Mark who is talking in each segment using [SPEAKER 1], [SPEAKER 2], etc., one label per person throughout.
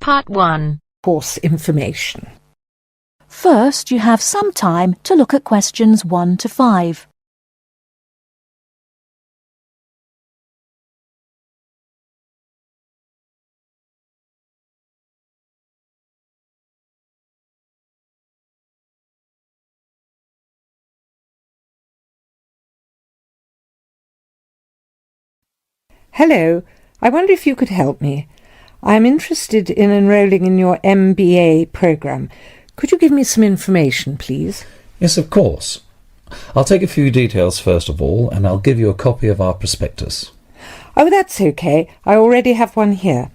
[SPEAKER 1] Part 1.
[SPEAKER 2] Course information.
[SPEAKER 3] First, you have some time to look at questions 1 to 5.
[SPEAKER 2] Hello, I wonder if you could help me. I'm interested in enrolling in your MBA programme. Could you give me some information, please?
[SPEAKER 4] Yes, of course. I'll take a few details first of all, and I'll give you a copy of our prospectus.
[SPEAKER 2] Oh, that's okay. I already have one here.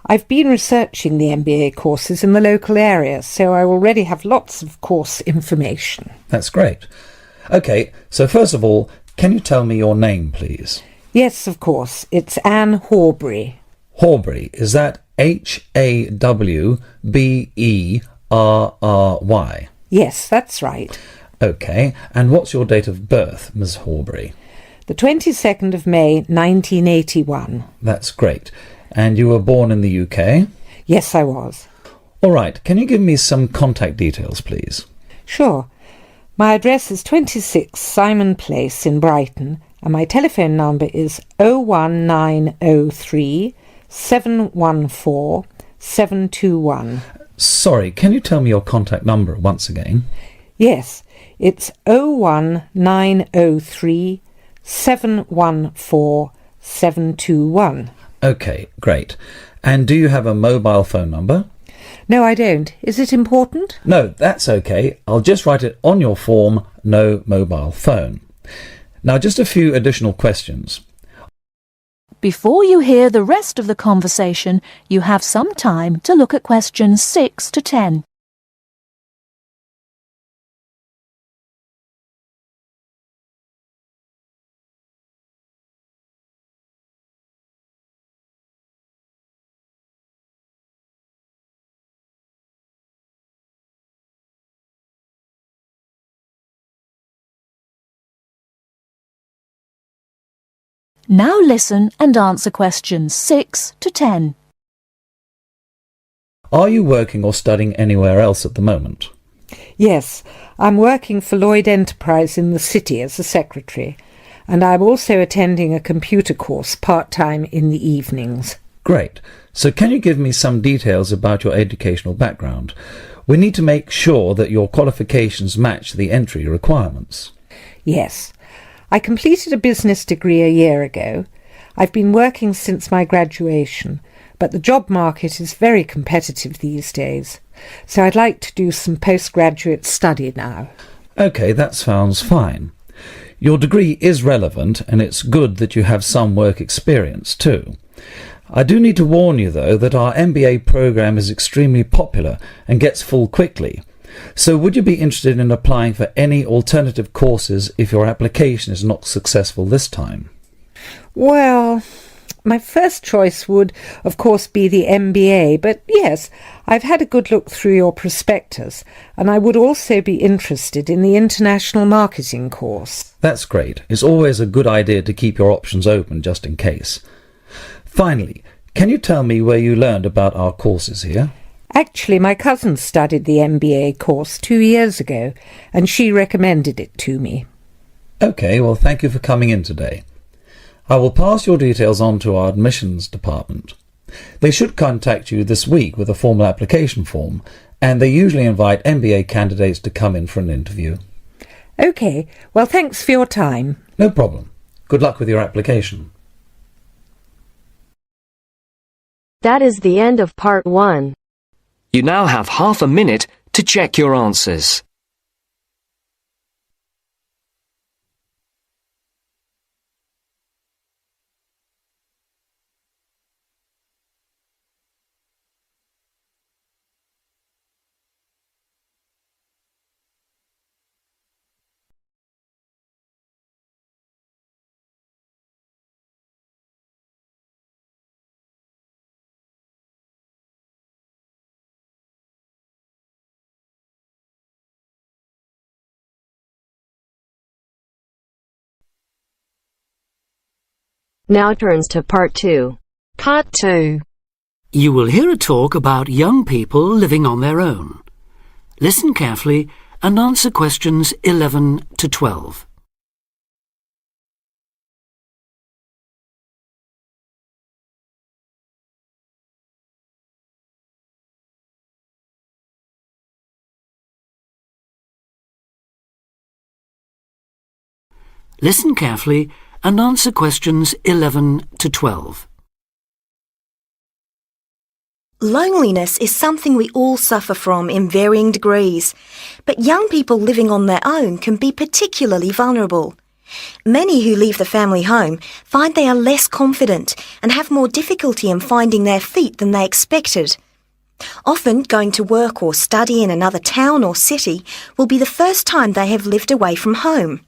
[SPEAKER 2] I've been researching the MBA courses in the local area, so I already have lots of course information.
[SPEAKER 4] That's great. OK, so first of all, can you tell me your name, please?
[SPEAKER 2] Yes, of course. It's Anne Horbury.
[SPEAKER 4] Horbury, is that Hawberry?
[SPEAKER 2] Yes, that's right.
[SPEAKER 4] OK, and what's your date of birth, Ms. Horbury?
[SPEAKER 2] The 22nd of May, 1981.
[SPEAKER 4] That's great. And you were born in the UK?
[SPEAKER 2] Yes, I was.
[SPEAKER 4] All right, can you give me some contact details, please?
[SPEAKER 2] Sure. My address is 26 Simon Place in Brighton, and my telephone number is 01903 714 721.
[SPEAKER 4] Sorry, can you tell me your contact number once again?
[SPEAKER 2] Yes, it's 01903 714 721.
[SPEAKER 4] OK, great. And do you have a mobile phone number?
[SPEAKER 2] No, I don't. Is it important?
[SPEAKER 4] No, that's OK. I'll just write it on your form, no mobile phone. Now, just a few additional questions.
[SPEAKER 3] Before you hear the rest of the conversation, you have some time to look at questions 6 to 10. Now listen and answer questions 6 to 10.
[SPEAKER 4] Are you working or studying anywhere else at the moment?
[SPEAKER 2] Yes, I'm working for Lloyd Enterprise in the city as a secretary, and I'm also attending a computer course part-time in the evenings.
[SPEAKER 4] Great. So can you give me some details about your educational background? We need to make sure that your qualifications match the entry requirements.
[SPEAKER 2] Yes. I completed a business degree a year ago. I've been working since my graduation, but the job market is very competitive these days, so I'd like to do some postgraduate study now.
[SPEAKER 4] OK, that sounds fine. Your degree is relevant, and it's good that you have some work experience too. I do need to warn you, though, that our MBA programme is extremely popular and gets full quickly. So would you be interested in applying for any alternative courses if your application is not successful this time?
[SPEAKER 2] Well, my first choice would, of course, be the MBA, but yes, I've had a good look through your prospectus, and I would also be interested in the International Marketing course.
[SPEAKER 4] That's great. It's always a good idea to keep your options open just in case. Finally, can you tell me where you learned about our courses here?
[SPEAKER 2] Actually, my cousin studied the MBA course 2 years ago, and she recommended it to me.
[SPEAKER 4] OK, well, thank you for coming in today. I will pass your details on to our admissions department. They should contact you this week with a formal application form, and they usually invite MBA candidates to come in for an interview.
[SPEAKER 2] OK, well, thanks for your time.
[SPEAKER 4] No problem. Good luck with your application.
[SPEAKER 1] That is the end of part 1.
[SPEAKER 5] You now have half a minute to check your answers.
[SPEAKER 1] Now turns to part 2. Part 2.
[SPEAKER 6] You will hear a talk about young people living on their own. Listen carefully and answer questions 11 to 12. Listen carefully and answer questions 11 to 12.
[SPEAKER 7] Loneliness is something we all suffer from in varying degrees, but young people living on their own can be particularly vulnerable. Many who leave the family home find they are less confident and have more difficulty in finding their feet than they expected. Often, going to work or study in another town or city will be the first time they have lived away from home.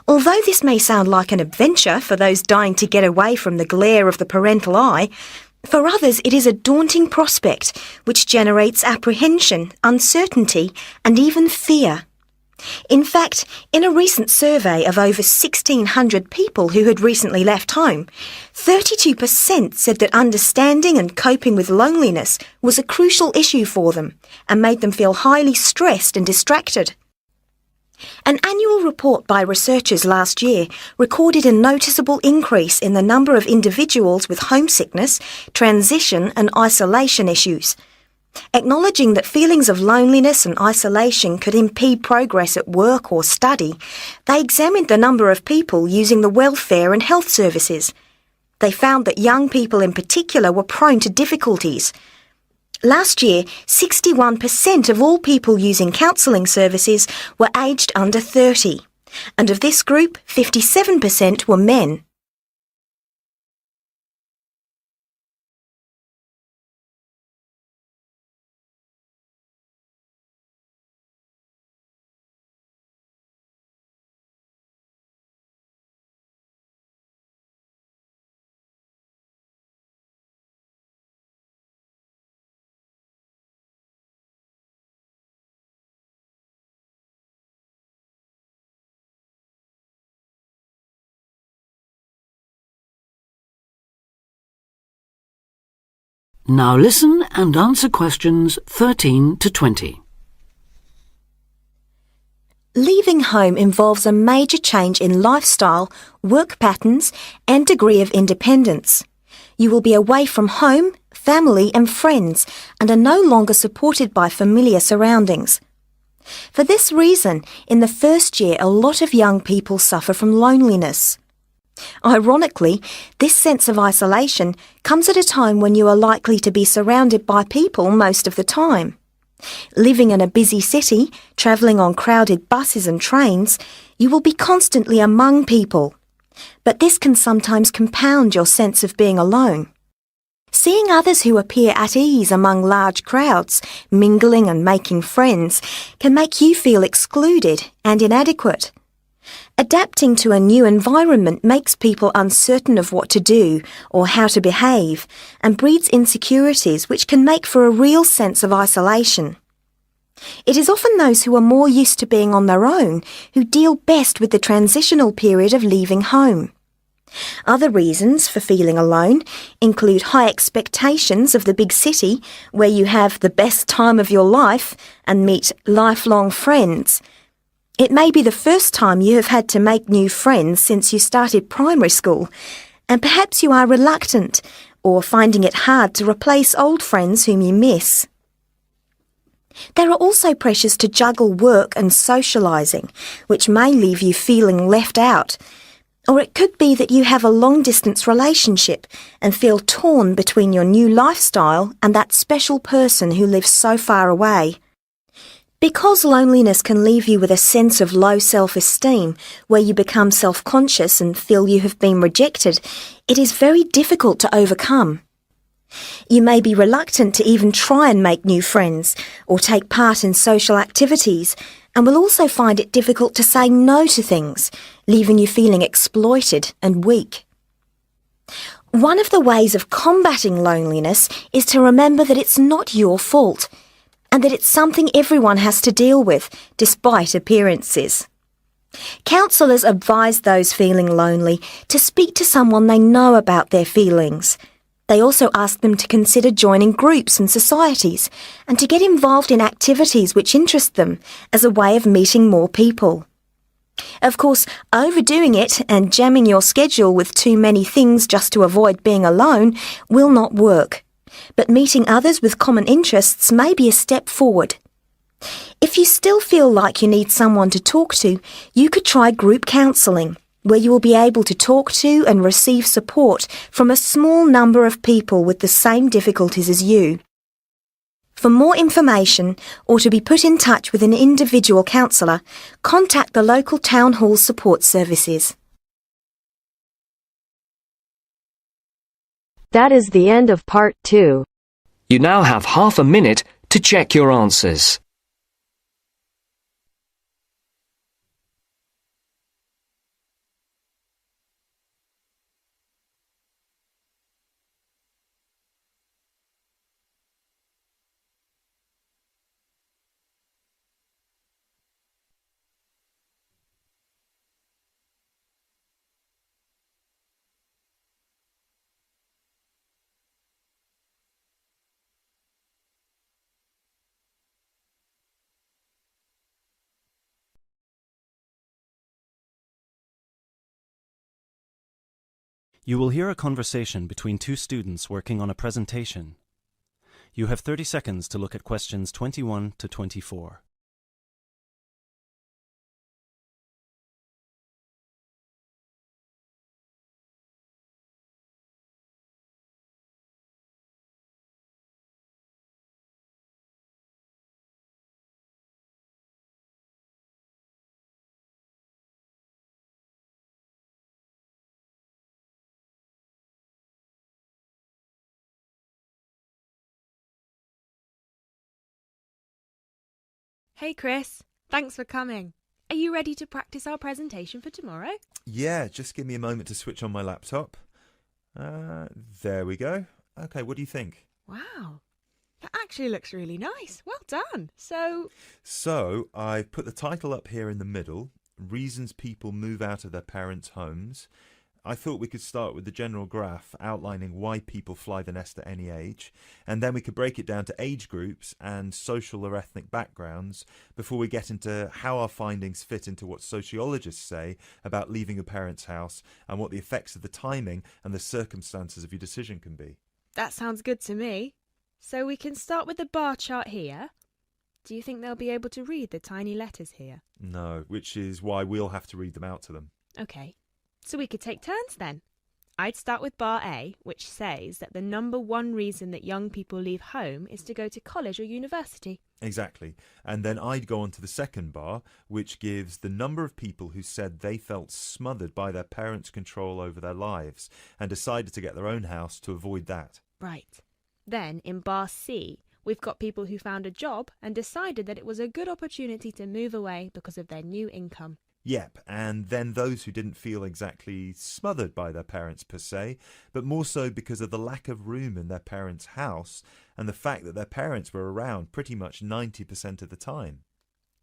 [SPEAKER 7] Although this may sound like an adventure for those dying to get away from the glare of the parental eye, for others it is a daunting prospect which generates apprehension, uncertainty and even fear. In fact, in a recent survey of over 1,600 people who had recently left home, 32% said that understanding and coping with loneliness was a crucial issue for them and made them feel highly stressed and distracted. An annual report by researchers last year recorded a noticeable increase in the number of individuals with homesickness, transition and isolation issues. Acknowledging that feelings of loneliness and isolation could impede progress at work or study, they examined the number of people using the welfare and health services. They found that young people in particular were prone to difficulties. Last year, 61% of all people using counselling services were aged under 30, and of this group, 57% were men.
[SPEAKER 6] Now listen and answer questions 13 to 20.
[SPEAKER 7] Leaving home involves a major change in lifestyle, work patterns and degree of independence. You will be away from home, family and friends and are no longer supported by familiar surroundings. For this reason, in the first year a lot of young people suffer from loneliness. Ironically, this sense of isolation comes at a time when you are likely to be surrounded by people most of the time. Living in a busy city, travelling on crowded buses and trains, you will be constantly among people. But this can sometimes compound your sense of being alone. Seeing others who appear at ease among large crowds, mingling and making friends, can make you feel excluded and inadequate. Adapting to a new environment makes people uncertain of what to do or how to behave and breeds insecurities which can make for a real sense of isolation. It is often those who are more used to being on their own who deal best with the transitional period of leaving home. Other reasons for feeling alone include high expectations of the big city where you have the best time of your life and meet lifelong friends. It may be the first time you have had to make new friends since you started primary school, and perhaps you are reluctant or finding it hard to replace old friends whom you miss. There are also pressures to juggle work and socialising, which may leave you feeling left out. Or it could be that you have a long-distance relationship and feel torn between your new lifestyle and that special person who lives so far away. Because loneliness can leave you with a sense of low self-esteem, where you become self-conscious and feel you have been rejected, it is very difficult to overcome. You may be reluctant to even try and make new friends or take part in social activities, and will also find it difficult to say no to things, leaving you feeling exploited and weak. One of the ways of combating loneliness is to remember that it's not your fault, and that it's something everyone has to deal with, despite appearances. Counsellors advise those feeling lonely to speak to someone they know about their feelings. They also ask them to consider joining groups and societies and to get involved in activities which interest them as a way of meeting more people. Of course, overdoing it and jamming your schedule with too many things just to avoid being alone will not work. But meeting others with common interests may be a step forward. If you still feel like you need someone to talk to, you could try group counselling, where you will be able to talk to and receive support from a small number of people with the same difficulties as you. For more information or to be put in touch with an individual counsellor, contact the local town hall support services.
[SPEAKER 1] That is the end of part 2.
[SPEAKER 5] You now have half a minute to check your answers.
[SPEAKER 8] You will hear a conversation between two students working on a presentation. You have 30 seconds to look at questions 21 to 24.
[SPEAKER 9] Hey Chris, thanks for coming. Are you ready to practice our presentation for tomorrow?
[SPEAKER 10] Yeah, just give me a moment to switch on my laptop. There we go. Okay, what do you think?
[SPEAKER 9] Wow, that actually looks really nice. Well done.
[SPEAKER 10] So, I've put the title up here in the middle, Reasons People Move Out of Their Parents' Homes. I thought we could start with the general graph outlining why people fly the nest at any age, and then we could break it down to age groups and social or ethnic backgrounds before we get into how our findings fit into what sociologists say about leaving your parents' house and what the effects of the timing and the circumstances of your decision can be.
[SPEAKER 9] That sounds good to me. So we can start with the bar chart here. Do you think they'll be able to read the tiny letters here?
[SPEAKER 10] No, which is why we'll have to read them out to them.
[SPEAKER 9] Okay, so we could take turns then. I'd start with bar A, which says that the number one reason that young people leave home is to go to college or university.
[SPEAKER 10] Exactly. And then I'd go on to the second bar, which gives the number of people who said they felt smothered by their parents' control over their lives and decided to get their own house to avoid that.
[SPEAKER 9] Right. Then in bar C, we've got people who found a job and decided that it was a good opportunity to move away because of their new income.
[SPEAKER 10] Yep, and then those who didn't feel exactly smothered by their parents per se, but more so because of the lack of room in their parents' house and the fact that their parents were around pretty much 90% of the time.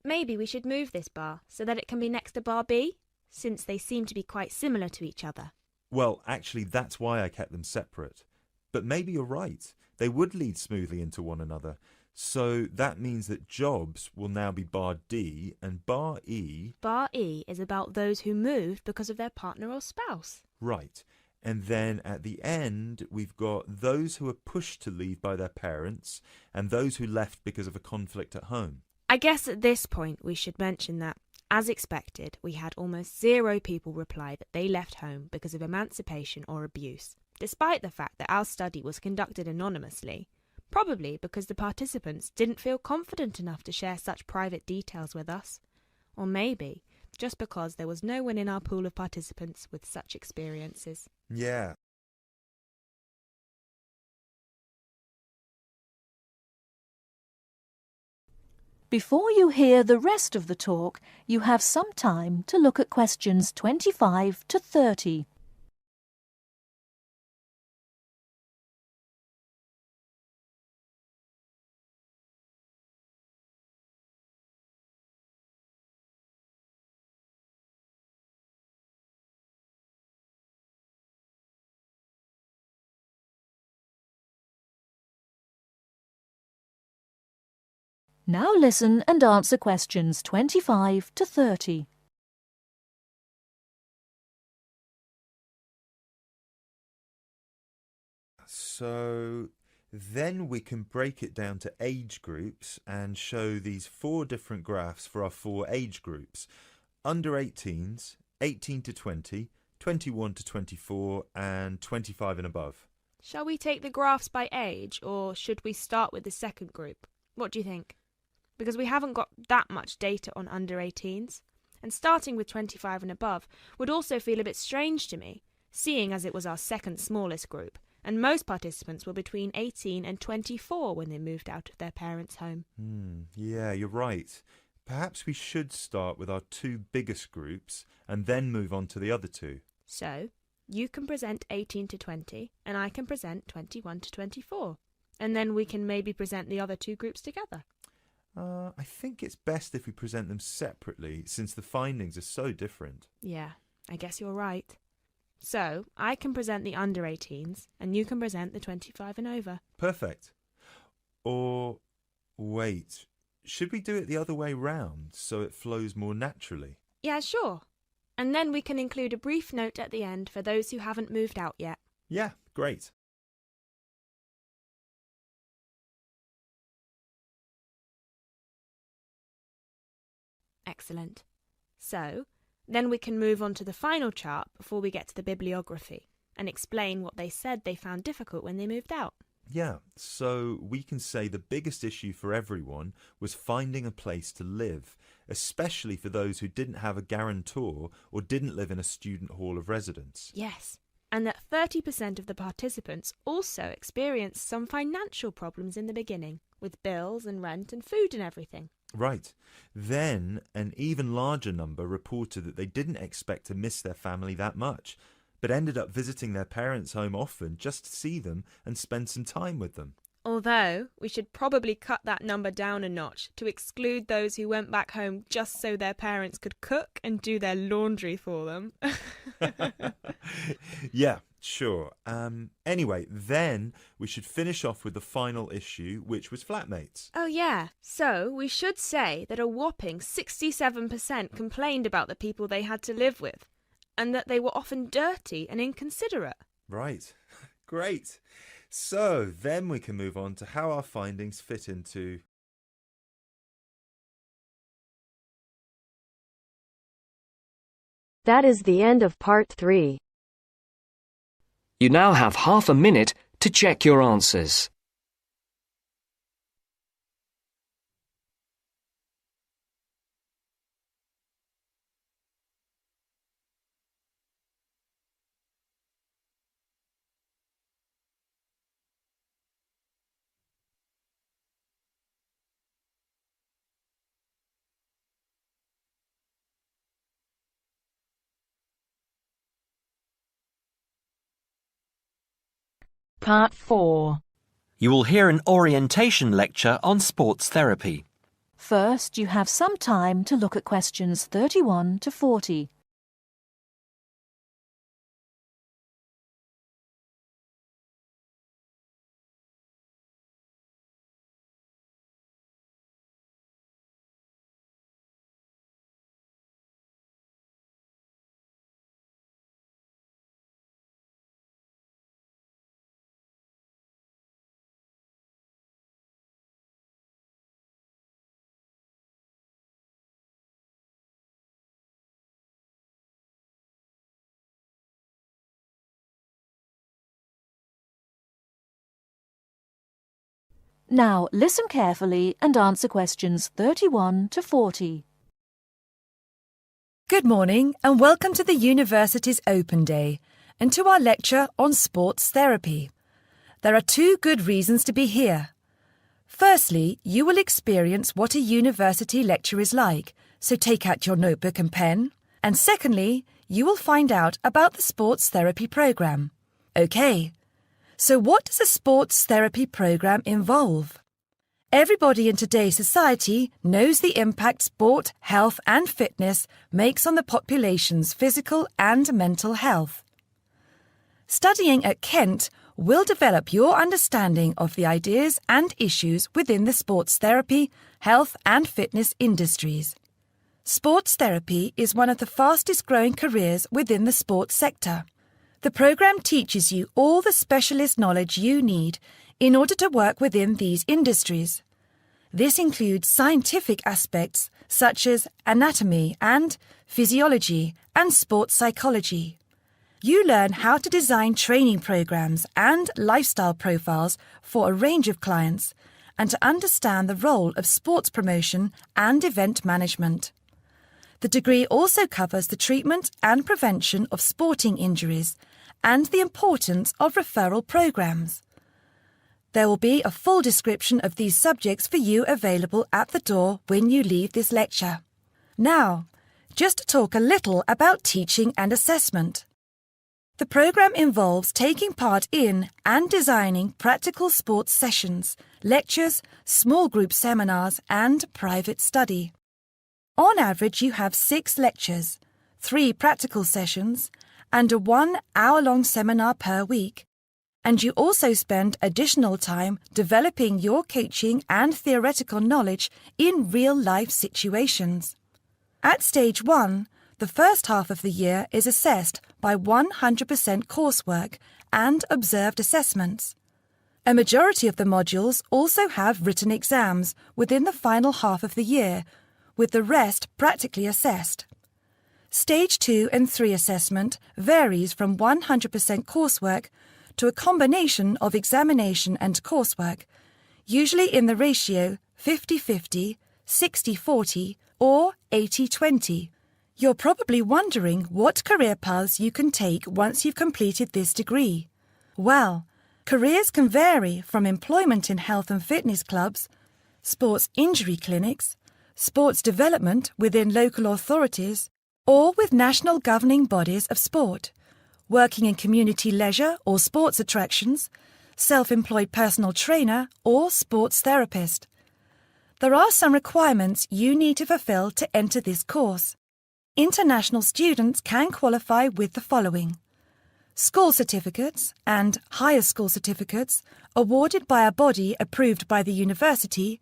[SPEAKER 9] Maybe we should move this bar so that it can be next to bar B, since they seem to be quite similar to each other.
[SPEAKER 10] Well, actually, that's why I kept them separate. But maybe you're right. They would lead smoothly into one another. So that means that jobs will now be bar D and bar E...
[SPEAKER 9] Bar E is about those who moved because of their partner or spouse.
[SPEAKER 10] Right. And then at the end, we've got those who are pushed to leave by their parents and those who left because of a conflict at home.
[SPEAKER 9] I guess at this point we should mention that, as expected, we had almost 0 people reply that they left home because of emancipation or abuse, despite the fact that our study was conducted anonymously. Probably because the participants didn't feel confident enough to share such private details with us. Or maybe just because there was no one in our pool of participants with such experiences.
[SPEAKER 10] Yeah.
[SPEAKER 3] Before you hear the rest of the talk, you have some time to look at questions 25 to 30. Now listen and answer questions 25 to 30.
[SPEAKER 10] So then we can break it down to age groups and show these 4 different graphs for our 4 age groups. Under 18s, 18 to 20, 21 to 24 and 25 and above.
[SPEAKER 9] Shall we take the graphs by age, or should we start with the second group? What do you think? Because we haven't got that much data on under 18s, and starting with 25 and above would also feel a bit strange to me, seeing as it was our second smallest group, and most participants were between 18 and 24 when they moved out of their parents' home.
[SPEAKER 10] Yeah, you're right. Perhaps we should start with our 2 biggest groups and then move on to the other 2.
[SPEAKER 9] So, you can present 18 to 20, and I can present 21 to 24. And then we can maybe present the other 2 groups together.
[SPEAKER 10] I think it's best if we present them separately, since the findings are so different.
[SPEAKER 9] Yeah, I guess you're right. So, I can present the under 18s, and you can present the 25 and over.
[SPEAKER 10] Perfect. Or, wait, should we do it the other way round, so it flows more naturally?
[SPEAKER 9] Yeah, sure. And then we can include a brief note at the end for those who haven't moved out yet.
[SPEAKER 10] Yeah, great.
[SPEAKER 9] Excellent. So, then we can move on to the final chart before we get to the bibliography and explain what they said they found difficult when they moved out.
[SPEAKER 10] Yeah, so we can say the biggest issue for everyone was finding a place to live, especially for those who didn't have a guarantor or didn't live in a student hall of residence.
[SPEAKER 9] Yes, and that 30% of the participants also experienced some financial problems in the beginning, with bills and rent and food and everything.
[SPEAKER 10] Right. Then an even larger number reported that they didn't expect to miss their family that much, but ended up visiting their parents' home often just to see them and spend some time with them.
[SPEAKER 9] Although, we should probably cut that number down a notch to exclude those who went back home just so their parents could cook and do their laundry for them.
[SPEAKER 10] Yeah, sure. Anyway, then we should finish off with the final issue, which was flatmates.
[SPEAKER 9] Oh yeah, so we should say that a whopping 67% complained about the people they had to live with, and that they were often dirty and inconsiderate.
[SPEAKER 10] Right. Great. So then we can move on to how our findings fit into...
[SPEAKER 1] That is the end of part 3.
[SPEAKER 5] You now have half a minute to check your answers.
[SPEAKER 11] Part 4.
[SPEAKER 12] You will hear an orientation lecture on sports therapy.
[SPEAKER 3] First, you have some time to look at questions 31 to 40. Now, listen carefully and answer questions 31 to 40.
[SPEAKER 13] Good morning and welcome to the University's Open Day and to our lecture on sports therapy. There are 2 good reasons to be here. Firstly, you will experience what a university lecture is like, so take out your notebook and pen. And secondly, you will find out about the sports therapy programme. OK. So what does a sports therapy programme involve? Everybody in today's society knows the impact sport, health and fitness makes on the population's physical and mental health. Studying at Kent, will develop your understanding of the ideas and issues within the sports therapy, health and fitness industries. Sports therapy is one of the fastest growing careers within the sports sector. The program teaches you all the specialist knowledge you need in order to work within these industries. This includes scientific aspects such as anatomy and physiology and sports psychology. You learn how to design training programs and lifestyle profiles for a range of clients and to understand the role of sports promotion and event management. The degree also covers the treatment and prevention of sporting injuries and the importance of referral programs. There will be a full description of these subjects for you available at the door when you leave this lecture. Now, just to talk a little about teaching and assessment. The program involves taking part in and designing practical sports sessions, lectures, small group seminars and private study. On average, you have 6 lectures, 3 practical sessions and a 1-hour-long seminar per week. And you also spend additional time developing your coaching and theoretical knowledge in real-life situations. At Stage 1, the first half of the year is assessed by 100% coursework and observed assessments. A majority of the modules also have written exams within the final half of the year, with the rest practically assessed. Stage 2 and 3 assessment varies from 100% coursework to a combination of examination and coursework, usually in the ratio 50-50, 60-40 or 80-20. You're probably wondering what career paths you can take once you've completed this degree. Well, careers can vary from employment in health and fitness clubs, sports injury clinics, sports development within local authorities, or with national governing bodies of sport, working in community leisure or sports attractions, self-employed personal trainer or sports therapist. There are some requirements you need to fulfill to enter this course. International students can qualify with the following: school certificates and higher school certificates awarded by a body approved by the university,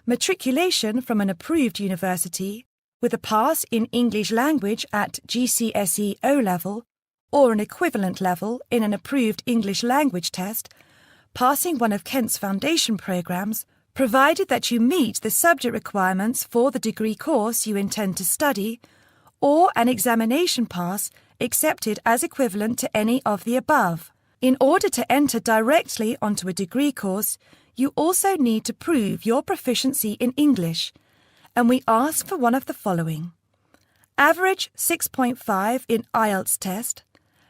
[SPEAKER 13] matriculation from an approved university, with a pass in English language at GCSE O-level or an equivalent level in an approved English language test, passing one of Kent's foundation programs, provided that you meet the subject requirements for the degree course you intend to study, or an examination pass accepted as equivalent to any of the above. In order to enter directly onto a degree course, you also need to prove your proficiency in English, and we ask for one of the following: average 6.5 in IELTS test,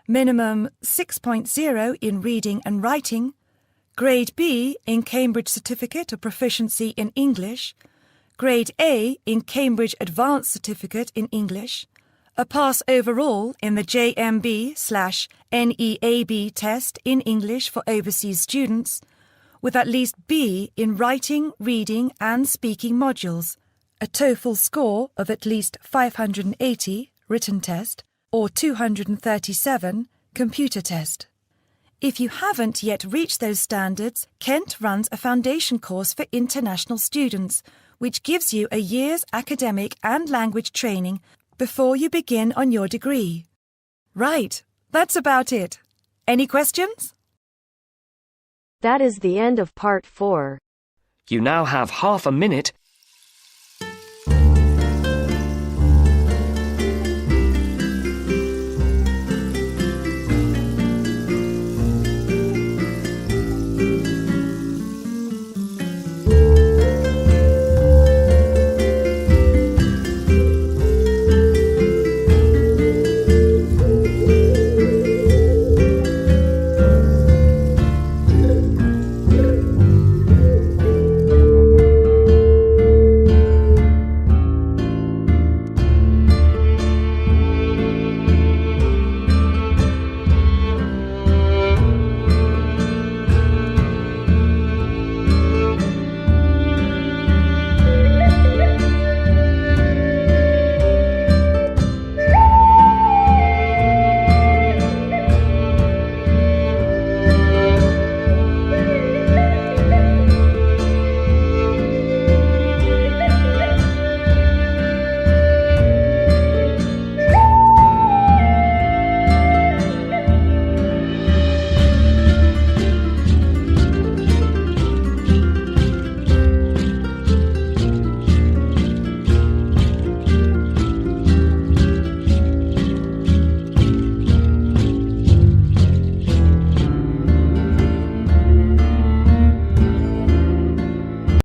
[SPEAKER 13] minimum 6.0 in reading and writing, Grade B in Cambridge Certificate of Proficiency in English, Grade A in Cambridge Advanced Certificate in English, a pass overall in the JMB/NEAB test in English for overseas students, with at least B in writing, reading and speaking modules, a TOEFL score of at least 580 written test or 237 computer test. If you haven't yet reached those standards, Kent runs a foundation course for international students, which gives you a year's academic and language training before you begin on your degree. Right, that's about it. Any questions?
[SPEAKER 1] That is the end of part 4.
[SPEAKER 5] You now have half a minute